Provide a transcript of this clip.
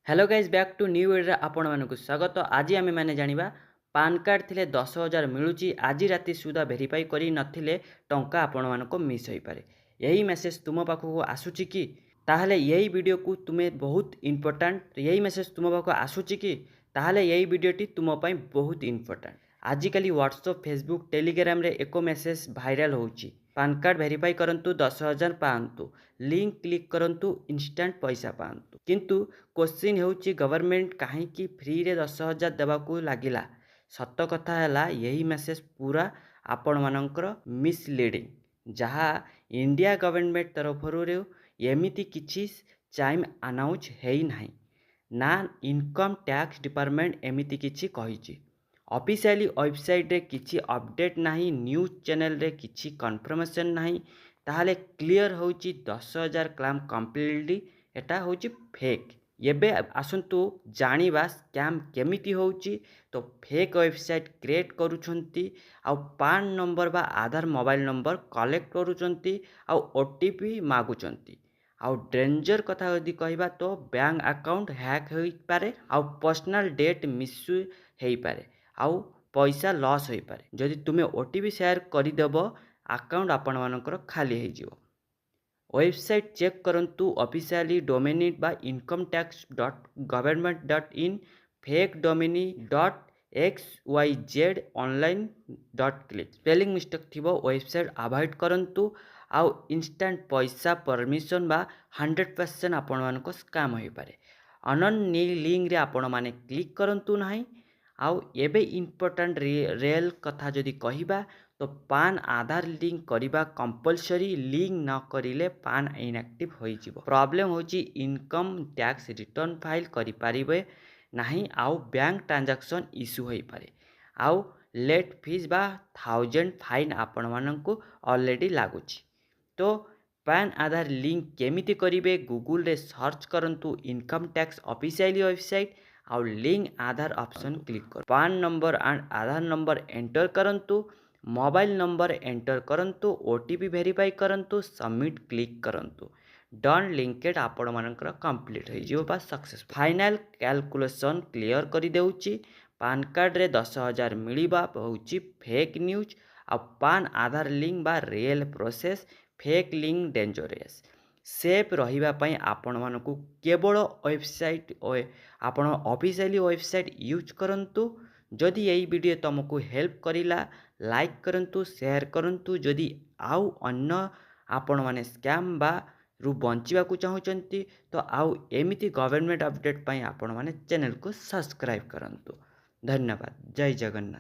Hello guys back to new video आपण मानक स्वागत। आज आम मैंने जाना पान कार्ड थे 10,000 मिलूँ आज राति सुधा भेरीफाई कर नथिले टंका आपण मानक मिस हो पारे। यही मेसेज तुम पाखक आसूची कि ताहले यही वीडियो को तुम्हें बहुत इंपोर्टेंट यही मेसेज तुम पाखक आसूची कि ताहले यही वीडियोटी तुम पाई बहुत इंपोर्टेंट। आजिकल व्हाट्सएप फेसबुक टेलीग्राम रे एक मेसेज भाइराल होची पान कार्ड भेरीफाई करंतु 10,000 पांतु लिंक क्लिक करंतु इंस्टेंट पैसा पांतु किंतु क्वेश्चन होची गवर्नमेंट कहीं फ्री रे 10,000 देवाकू लागिला। सत कथा है यही मेसेज पूरा आपण मानकर मिसलीडिंग जहाँ इंडिया गवर्नमेंट तरफ एमिति किछि टाइम अनाउंस है ना इनकम टैक्स डिपार्टमेंट एमिति किछि कहिछि। ऑफिशियली वेबसाइट रे किछि अपडेट नाही न्यूज चैनल रे किछि कन्फर्मेशन नाही ताहले क्लियर होची 10,000 क्लेम कंप्लीटली एटा होची फेक। एबे आसंतु जानिबा स्कैम केमिति होची। तो फेक वेबसाइट क्रिएट करूछंती आ पान नंबर बा आधार मोबाइल नंबर कलेक्ट करूछंती आ ओटीपी मागुछंती। आउ डेंजर कथा यदि कहबा तो बैंक अकाउंट हैक होई पारे आ पर्सनल डेट मिस होई पारे आउ पैसा लॉस होई पारे। जदि तुमे ओटीपी शेयर करदेव अकाउंट आपण मानकर खाली हो जिवो। वेबसाइट चेक करंतु ऑफिशियली डोमेनी बा income tax dot government dot in fake डोमेनी dot XYZ online dot click spelling mistake थिबो वेबसाइट अवॉइड करंतु आउ इंस्टेंट पैसा परमिशन बा 100% आपण मानको स्कैम होई पारे। अनन लिंक रे आपण माने क्लिक करंतु नाही। आउ एबे इम्पोर्टेंट रियल कथा जदि कहिबा तो पान आधार लिंक करिबा कंपलसरी लिंक न करिले पान इनएक्टिव होई जिवो। प्रॉब्लम होची इनकम टैक्स रिटर्न फाइल करि पारिबे नाही आउ बैंक ट्रांजैक्शन इशू होई पारे आउ लेट फीस बा 1000 फाइन आपण माननकु ऑलरेडी लागुची। तो पैन आधार लिंक केमिति करिवे गूगल रे सर्च करंतु इनकम टैक्स ऑफिशियली वेबसाइट आउ लिंक आधार ऑप्शन क्लिक कर पान number and Aadhaar number enter करंतु मोबाइल नंबर एंटर करंतु ओटीपी वेरीफाई करंतु सबमिट क्लिक करंतु डन लिंकेड आपण मानकर कंप्लीट हो जिवो बा सक्सेस। फाइनल कैलकुलेशन क्लियर करि देउची पान कार्ड रे 10,000 मिलिबा होची फेक न्यूज आ पान आधार लिंक बा real process fake link dangerous. Safe रहिबा पई आपण मानकु केवल वेबसाइट आपण ऑफिशियली वेबसाइट यूज करंतु। जदि यही वीडियो तुमको हेल्प करिला लाइक करंतु शेयर करंतु। जदि आउ अन्य आपण माने स्कैम बा रु बंचिबा को चाहुचंती तो आउ एमिति गवर्नमेंट अपडेट पई आपण माने चैनल को सब्सक्राइब करंतु। धन्यवाद। जय जगन्नाथ।